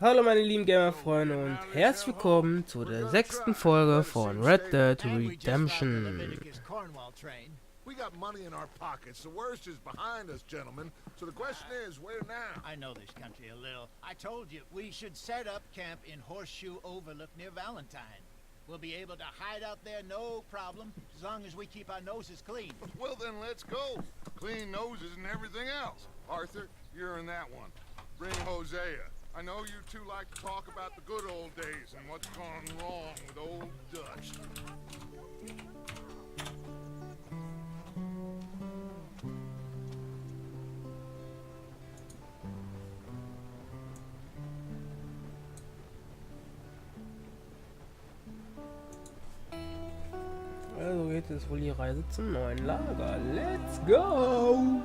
Hallo meine lieben Gamer-Freunde und herzlich willkommen zu der 6. Folge von Red Dead Redemption. We got money in our pockets. The worst is behind us, gentlemen. So the question is, where now? I know this country a little. I told you, we should set up camp in Horseshoe Overlook near Valentine. We'll be able to hide out there, no problem, as long as we keep our noses clean. Well, then let's go. Clean noses and everything else. Arthur, you're in that one. Bring Hosea. I know you two like to talk about the good old days and what's gone wrong with old Dutch. Also geht es wohl die Reise zum neuen Lager. Let's go!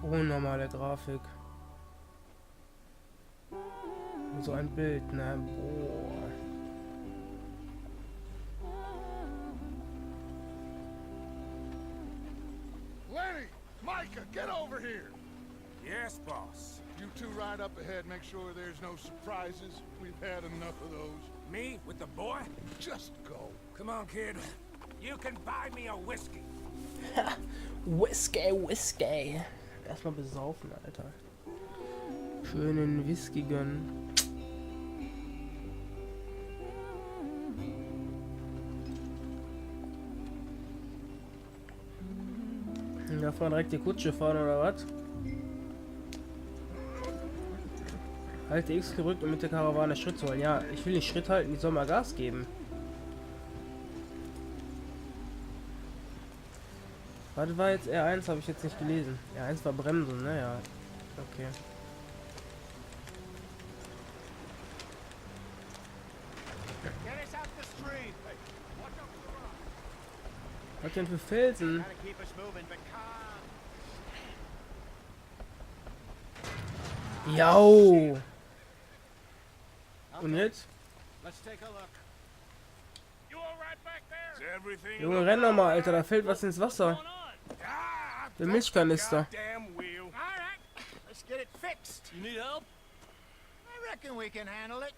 Unnormale Grafik. So ein Bild, ne? Boah. Lenny! Micah, get over here! Yes, boss. You two ride up ahead, make sure there's no surprises. We've had enough of those. Me with the boy? Just go. Come on, kid. You can buy me a whiskey. Whisky. Erstmal besaufen, Alter. Schönen Whisky gönnen. Darf man direkt die Kutsche fahren oder was? Halte X gerückt, um mit der Karawane Schritt zu holen. Ja, ich will nicht Schritt halten, die soll mal Gas geben. Was war jetzt R1? Habe ich jetzt nicht gelesen. R1 war Bremsen, ne? Ja. Okay. Was denn für Felsen? Jau! Und jetzt? Junge, renn doch mal, Alter, da fällt was ins Wasser. Der Milchkanister. You need help? I reckon we can handle it.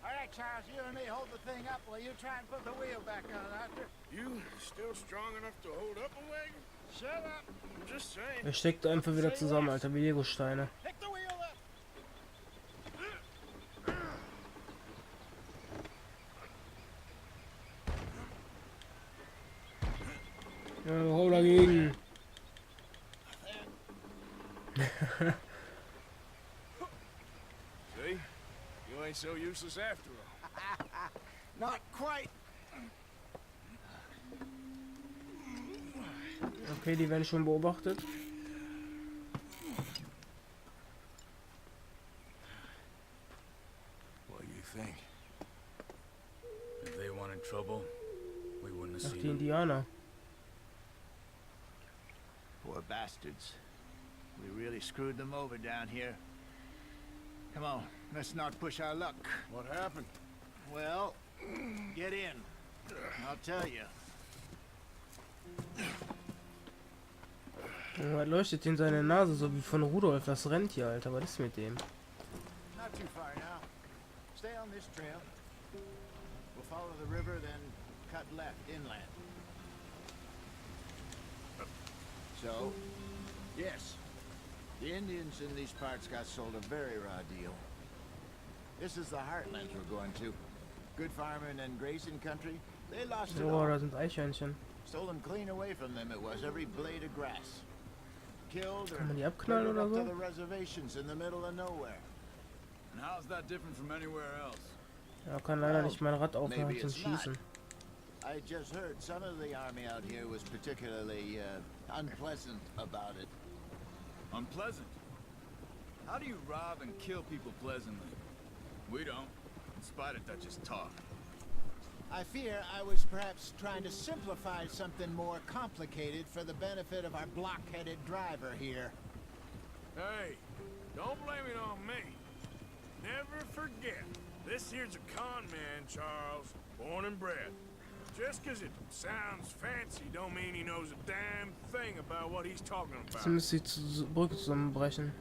All right, Charles, you and me hold the thing up while you try and put the wheel back on, Arthur. You still strong enough to hold up a wagon? Shut up. I'm just saying. Er steckt einfach wieder zusammen, Alter, wie Lego-Steine. Pick the wheel up. Ja, hau dagegen. See? You ain't so useless after all. Not quite. Okay, die werden schon beobachtet. What do you think? If they wanted trouble, we wouldn't have Ach, seen die them. Indianer. Poor bastards. We really screwed them over down here. Come on, let's not push our luck. What happened? Well, get in. I'll tell you. Was leuchtet in seine Nase, so wie von Rudolf? Was rennt hier, Alter? Was ist mit dem? Not too far now. Stay on this trail. We'll follow the river, then cut left inland. So, yes, the Indians in these parts got sold a very raw deal. This is the heartlands we're going to. Good farming and grazing country. They lost it So, all. da sind Eichhörnchen. Stolen clean away from them it was, every blade of grass. Killed or Kann man die abknallen herded oder up to so? the reservations in the middle of nowhere. And how's that different from anywhere else? Ja, kann leider nicht mein Rad aufmachen zum Schießen. I just heard some of the army out here was particularly unpleasant about it. Unpleasant? How do you rob and kill people pleasantly? We don't, in spite of Dutch's talk. I fear I was perhaps trying to simplify something more complicated for the benefit of our blockheaded driver here. Hey, don't blame it on me. Never forget, this here's a con man, Charles, born and bred. Just 'cause it sounds fancy don't mean he knows a damn thing about what he's talking Jetzt about. müsste die Brücke zusammenbrechen.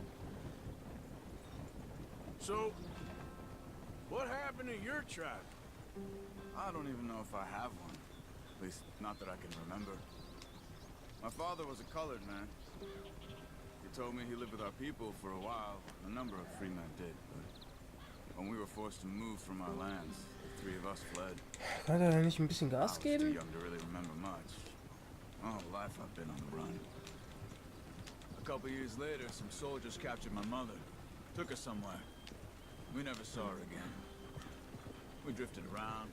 So, what happened to your tribe? I don't even know if I have one. At least, not that I can remember. My father was a colored man. He told me he lived with our people for a while. A number of free men did, but when we were forced to move from our lands, the three of us fled. Kann er da nicht ein bisschen I Gas was too geben? young to really remember much. My whole life I've been on the run. A couple years later, some soldiers captured my mother. Took her somewhere. We never saw her again. We drifted around.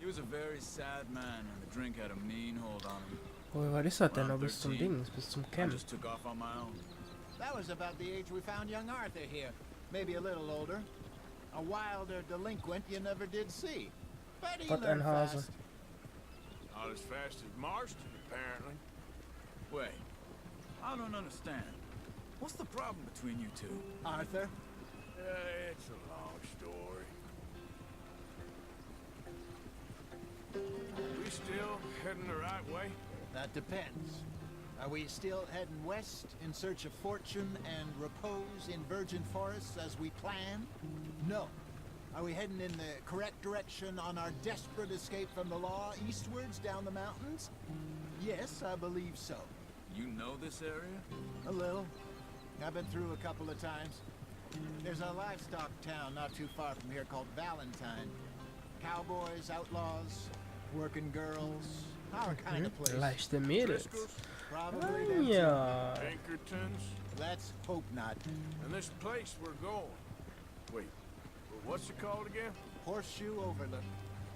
He was a very sad man, and the drink had a mean hold on him. Oh, was ist das denn noch bis zum Ding, bis zum I Camp? just took off on my own. That was about the age we found young Arthur here. Maybe a little older. A wilder delinquent you never did see. But he Gott, ein learned Hase. fast. Not as fast as Marston, apparently. Wait, I don't understand. What's the problem between you two? Arthur? It's a long story. We still heading the right way? That depends. Are we still heading west in search of fortune and repose in virgin forests as we planned? No. Are we heading in the correct direction on our desperate escape from the law eastwards down the mountains? Yes, I believe so. You know this area? A little. I've been through a couple of times. There's a livestock town not too far from here called Valentine. Cowboys, outlaws, working girls, our kind of place. Leichte Mädels. Probably Ah, them too. ja. Pinkertons? Let's hope not. And this place we're going. Wait, what's it called again? Horseshoe Overlook.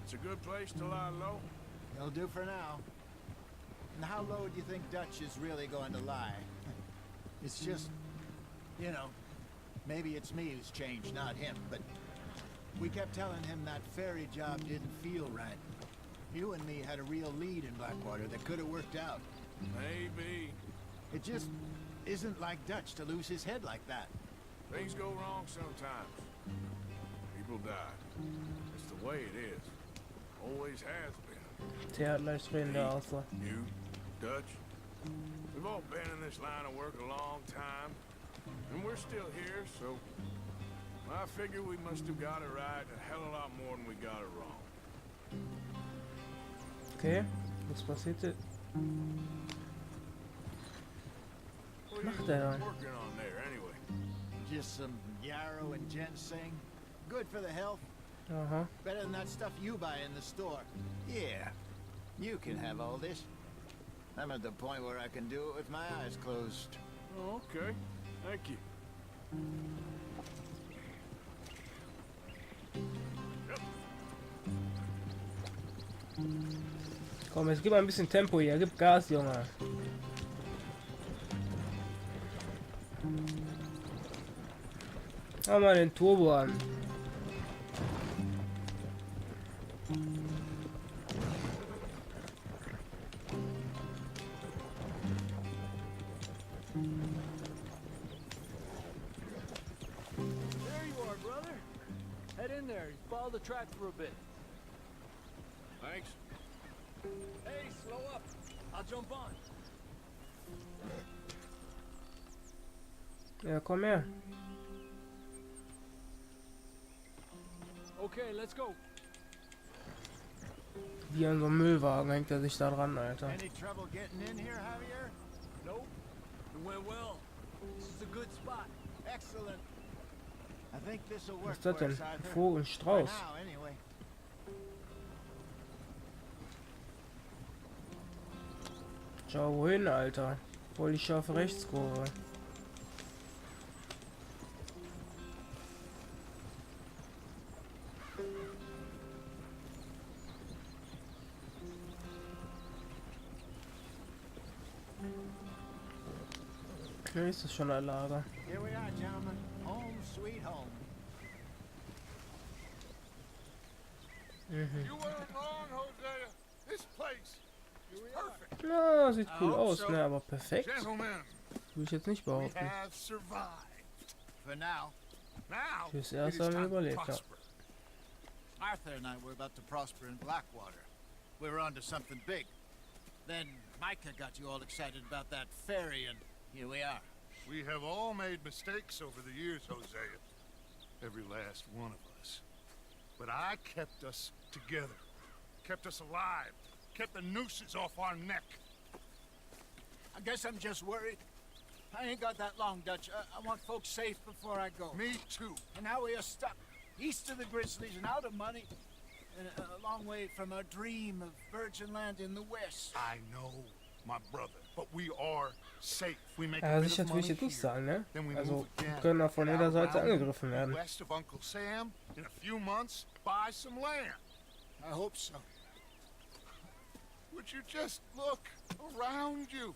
It's a good place to lie low. It'll do for now. And how low do you think Dutch is really going to lie? It's just, you know, maybe it's me who's changed, not him, but we kept telling him that ferry job didn't feel right. You and me had a real lead in Blackwater that could have worked out. Maybe. It just isn't like Dutch to lose his head like that. Things go wrong sometimes. People die. It's the way it is. Always has been. Der hat leicht redende Auswahl. You, Dutch, we've all been in this line of work a long time. And we're still here, so I figure we must have got it right a hell of a lot more than we got it wrong. Okay, was passiert jetzt? What Macht are er you da? working on there anyway? Just some yarrow and ginseng. Good for the health. Aha. Better than that stuff you buy in the store. Yeah, you can have all this. I'm at the point where I can do it with my eyes closed. Oh, okay. Thank you. Komm, jetzt gib mal ein bisschen Tempo hier. Gib Gas, Junge. Mach mal den Turbo an. There you are, brother. Head in there. Follow the track for a bit. Thanks. Hey, slow up. I'll jump on. Ja, komm her. Okay, let's go. Wie an so einem Müllwagen hängt er sich da dran, Alter. Any trouble getting in here, Javier? Nope. It went well. This is a good spot. Excellent. I think this will Was work ist das for denn? us, Arthur. Vogel, For Strauß. now, anyway. Schau wohin, Alter. Voll die scharfe Rechtskurve. Ja, ist das schon ein Lager. Here we are, gentlemen. Home sweet home. You weren't wrong, Hosea. This place is perfect. Na, sieht cool aus, ne? Aber perfekt Gentlemen, würde ich jetzt nicht we behaupten. have survived. For now, Now, Fürs it Erste is haben wir time to überlebt, ja. prosper. Arthur and I were about to prosper in Blackwater. We were onto something big. Then Micah got you all excited about that ferry, and here we are. We have all made mistakes over the years, Hosea. Every last one of us. But I kept us together. Kept us alive. Kept the nooses off our neck. I guess I'm just worried. I ain't got that long, Dutch. I want folks safe before I go. Me too. And now we are stuck east of the Grizzlies and out of money, and a long way from our dream of virgin land in the west. I know, my brother. But we are safe. We make Ja, a bit sicher of tue ich money jetzt nicht here. sagen, ne? Then we Also, move wir again. können auch von Get jeder out Seite around angegriffen werden. west of Uncle Sam. In a few months, buy some land. I hope so. Would you just look around you?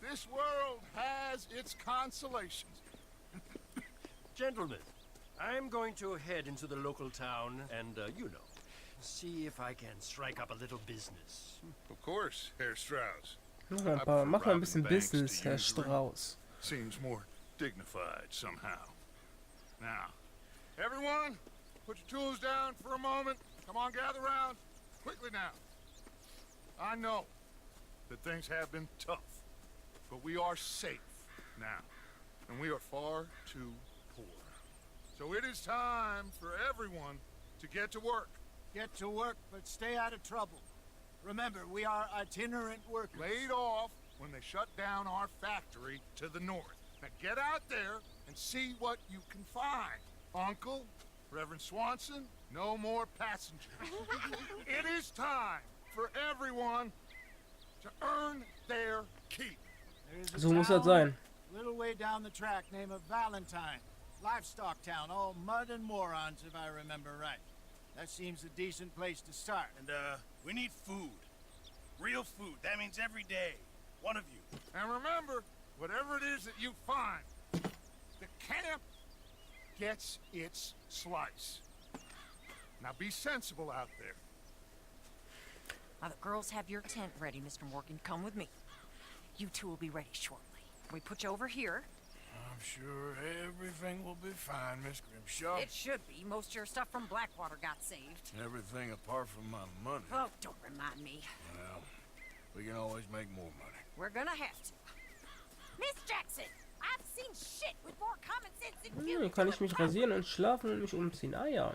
This world has its consolations. Gentlemen, I'm going to head into the local town and, see if I can strike up a little business. Of course, Herr Strauss. Mach mal ein bisschen Business, Herr Strauß. Seems more dignified somehow. Now, everyone, put your tools down for a moment. Come on, gather round. Quickly now. I know that things have been tough, but we are safe now, and we are far too poor. So it is time for everyone to get to work. Get to work, but stay out of trouble. Remember, we are itinerant workers. Laid off when they shut down our factory to the north. Now get out there and see what you can find. Uncle, Reverend Swanson, no more passengers. It is time for everyone to earn their keep. There's a So muss das town sein. little way down the track named Valentine. Livestock town, all mud and morons, if I remember right. That seems a decent place to start. And, we need food. Real food. That means every day. One of you. And remember, whatever it is that you find, the camp gets its slice. Now be sensible out there. Now the girls have your tent ready, Mr. Morgan. Come with me. You two will be ready shortly. We put you over here. I'm sure everything will be fine, Miss Grimshaw. It should be. Most of your stuff from Blackwater got saved. Everything apart from my money. Oh, don't remind me. Well, we can always make more money. We're gonna have to. Miss Jackson, I've seen shit with more common sense than you. Kann ich mich rasieren und schlafen und mich umziehen? Ah ja.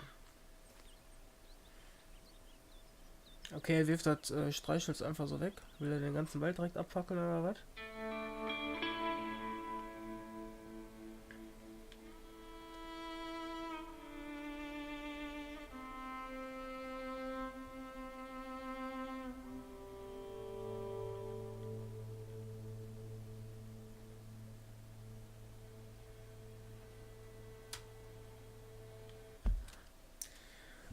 Okay, er wirft das Streichholz einfach so weg. Will er den ganzen Wald direkt abfackeln oder was?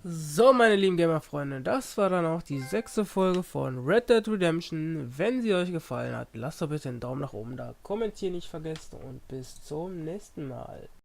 So, meine lieben Gamer-Freunde, das war dann auch die 6. Folge von Red Dead Redemption. Wenn sie euch gefallen hat, lasst doch bitte einen Daumen nach oben da, kommentieren nicht vergessen und bis zum nächsten Mal.